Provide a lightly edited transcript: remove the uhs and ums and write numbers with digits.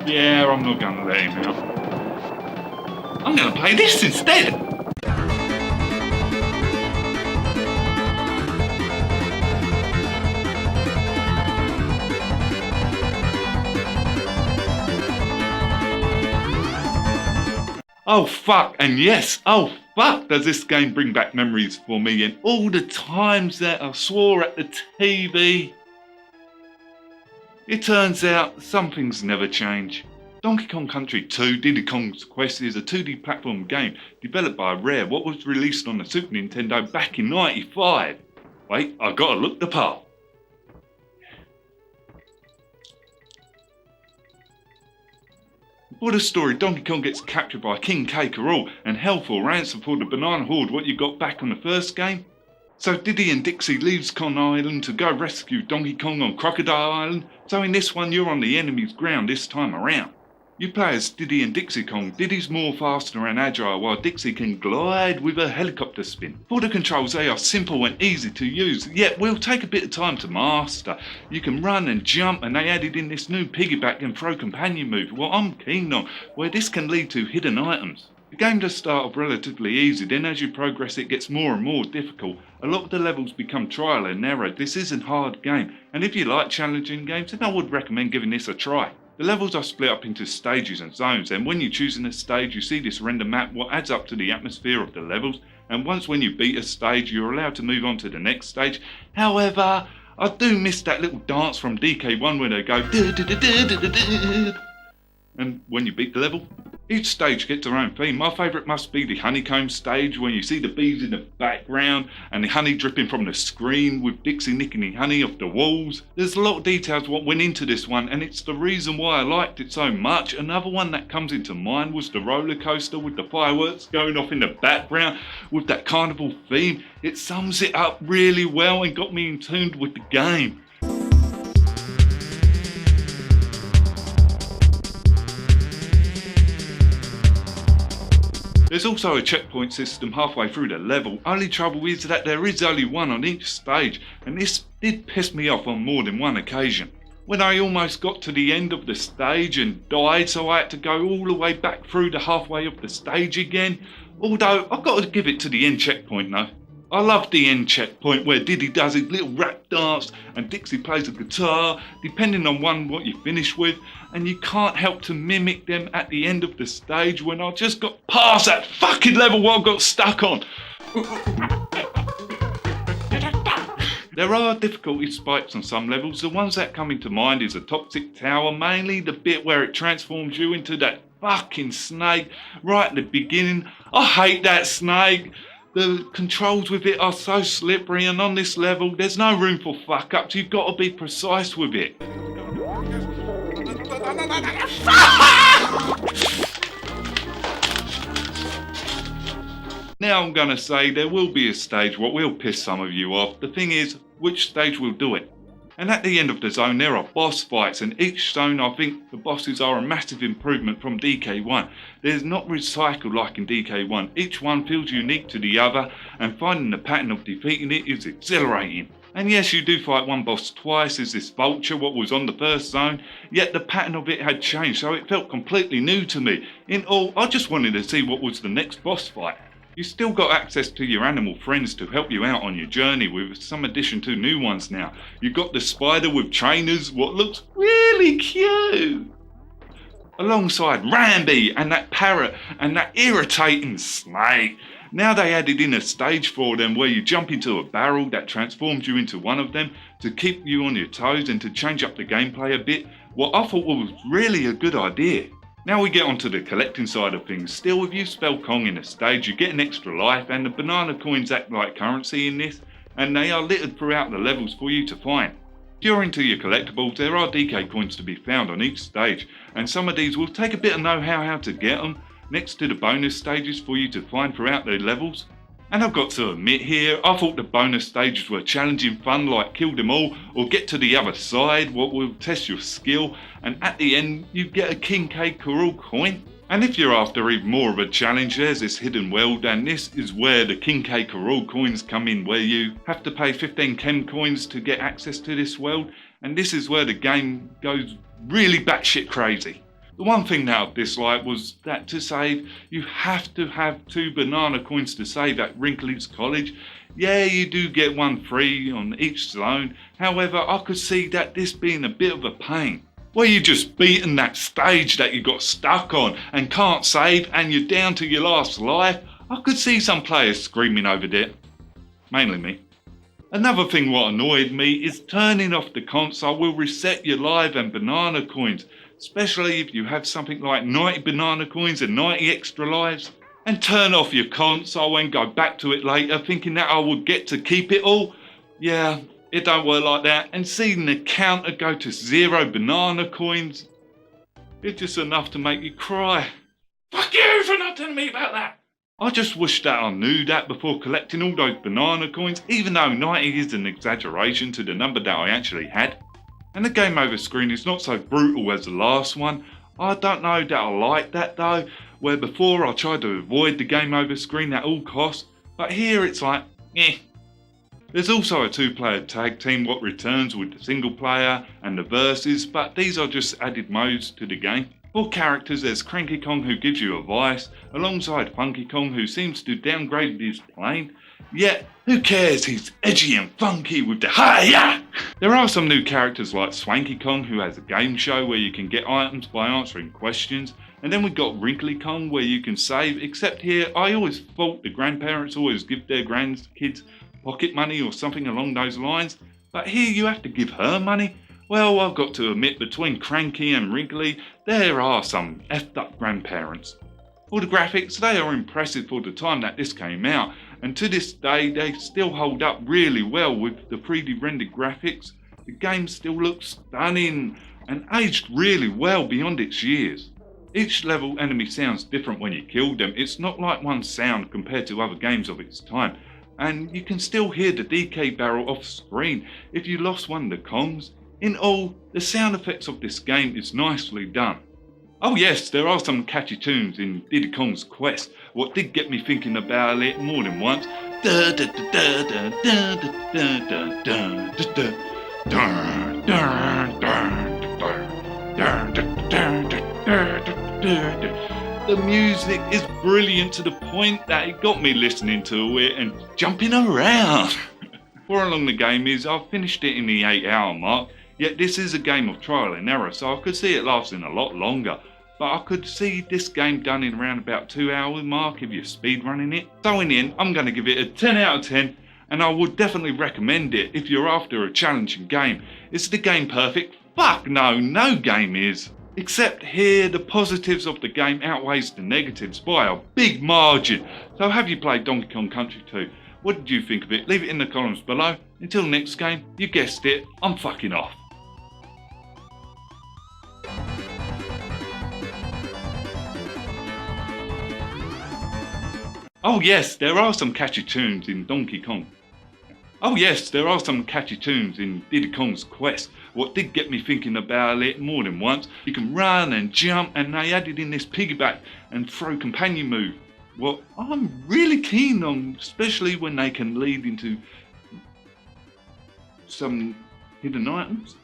Yeah, I'm not gonna let him out. I'm gonna play this instead. Oh fuck, and yes, oh fuck, does this game bring back memories for me and all the times that I swore at the TV. It turns out some things never change. Donkey Kong Country 2 Diddy Kong's Quest is a 2D platform game developed by Rare what was released on the Super Nintendo back in '95. Wait, I gotta look the part. For the story, Donkey Kong gets captured by King K. Rool and held for ransom for the banana horde what you got back on the first game. So Diddy and Dixie leaves Kong Island to go rescue Donkey Kong on Crocodile Island, so in this one you're on the enemy's ground this time around. You play as Diddy and Dixie Kong. Diddy's more faster and agile while Dixie can glide with a helicopter spin. For the controls they are simple and easy to use, yet will take a bit of time to master. You can run and jump and they added in this new piggyback and throw companion move, what I'm keen on, where this can lead to hidden items. The game does start off relatively easy, then as you progress it gets more and more difficult. A lot of the levels become trial and error. This isn't a hard game, and if you like challenging games then I would recommend giving this a try. The levels are split up into stages and zones, and when you choose a stage you see this render map what adds up to the atmosphere of the levels, and once when you beat a stage you're allowed to move on to the next stage. However, I do miss that little dance from DK1 where they go and when you beat the level. Each stage gets their own theme. My favourite must be the honeycomb stage when you see the bees in the background and the honey dripping from the screen with Dixie nicking the honey off the walls. There's a lot of details what went into this one and it's the reason why I liked it so much. Another one that comes into mind was the roller coaster with the fireworks going off in the background with that carnival theme. It sums it up really well and got me in tune with the game. There's also a checkpoint system halfway through the level. Only trouble is that there is only one on each stage, and this did piss me off on more than one occasion. When I almost got to the end of the stage and died, so I had to go all the way back through the halfway of the stage again. Although I've got to give it to the end checkpoint though. I love the end checkpoint where Diddy does his little rap dance and Dixie plays the guitar, depending on what you finish with, and you can't help to mimic them at the end of the stage when I just got past that fucking level what I got stuck on. There are difficulty spikes on some levels. The ones that come into mind is a toxic tower, mainly the bit where it transforms you into that fucking snake right at the beginning. I hate that snake. The controls with it are so slippery and on this level there's no room for fuck ups, you've got to be precise with it. Now I'm gonna say there will be a stage what will piss some of you off. The thing is, which stage will do it? And at the end of the zone there are boss fights, and each zone I think the bosses are a massive improvement from DK1. There's not recycled like in DK1, each one feels unique to the other and finding the pattern of defeating it is exhilarating. And yes, you do fight one boss twice as this vulture what was on the first zone, yet the pattern of it had changed so it felt completely new to me. In all, I just wanted to see what was the next boss fight. You still got access to your animal friends to help you out on your journey with some addition to new ones now. You got the spider with trainers what looks really cute. Alongside Rambi and that parrot and that irritating snake. Now they added in a stage for them where you jump into a barrel that transforms you into one of them to keep you on your toes and to change up the gameplay a bit. What I thought was really a good idea. Now we get onto the collecting side of things. Still, if you spell Kong in a stage, you get an extra life, and the banana coins act like currency in this, and they are littered throughout the levels for you to find. If you're into your collectibles, there are DK coins to be found on each stage, and some of these will take a bit of know-how how to get them, next to the bonus stages for you to find throughout the levels. And I've got to admit here, I thought the bonus stages were challenging fun like kill them all or get to the other side what will test your skill, and at the end you get a King K. Rool coin. And if you're after even more of a challenge, there's this hidden world, and this is where the King K. Rool coins come in, where you have to pay 15 Chem coins to get access to this world, and this is where the game goes really batshit crazy. The one thing that I disliked was that to save, you have to have 2 banana coins to save at Wrinkly's College. Yeah, you do get one free on each zone, however I could see that this being a bit of a pain. Where you just beaten that stage that you got stuck on and can't save and you're down to your last life, I could see some players screaming over there. Mainly me. Another thing what annoyed me is turning off the console will reset your life and banana coins, especially if you have something like 90 banana coins and 90 extra lives. And turn off your console and go back to it later thinking that I would get to keep it all. Yeah, it don't work like that, and seeing the counter go to 0 banana coins, it's just enough to make you cry. Fuck you for not telling me about that! I just wish that I knew that before collecting all those banana coins, even though 90 is an exaggeration to the number that I actually had. And the game over screen is not so brutal as the last one. I don't know that I like that though, where before I tried to avoid the game over screen at all costs, but here it's like, eh. There's also a 2-player tag team what returns with the single player and the verses, but these are just added modes to the game. For characters, there's Cranky Kong who gives you advice, alongside Funky Kong who seems to downgrade his plane. Yet, who cares, he's edgy and funky with the hi-ya! There are some new characters like Swanky Kong who has a game show where you can get items by answering questions. And then we got Wrinkly Kong where you can save, except here I always thought the grandparents always give their grandkids pocket money or something along those lines. But here you have to give her money. Well, I've got to admit, between Cranky and Wrinkly, there are some effed up grandparents. For the graphics, they are impressive for the time that this came out, and to this day they still hold up really well with the 3D rendered graphics. The game still looks stunning and aged really well beyond its years. Each level enemy sounds different when you kill them. It's not like one sound compared to other games of its time, and you can still hear the DK barrel off screen if you lost one of the Kongs. In all, the sound effects of this game is nicely done. Oh yes, there are some catchy tunes in Diddy Kong's Quest, what did get me thinking about it more than once. The music is brilliant to the point that it got me listening to it and jumping around. Far along the game is I've finished it in the 8-hour mark. Yet this is a game of trial and error, so I could see it lasting a lot longer. But I could see this game done in around about 2-hour mark if you're speedrunning it. So in the end, I'm going to give it a 10 out of 10, and I would definitely recommend it if you're after a challenging game. Is the game perfect? Fuck no, no game is. Except here, the positives of the game outweighs the negatives by a big margin. So have you played Donkey Kong Country 2? What did you think of it? Leave it in the comments below. Until next game, you guessed it, I'm fucking off. Oh yes, there are some catchy tunes in Donkey Kong. Oh yes, there are some catchy tunes in Diddy Kong's Quest. What did get me thinking about it more than once. You can run and jump, and they added in this piggyback and throw companion move. Well, I'm really keen on, especially when they can lead into some hidden items.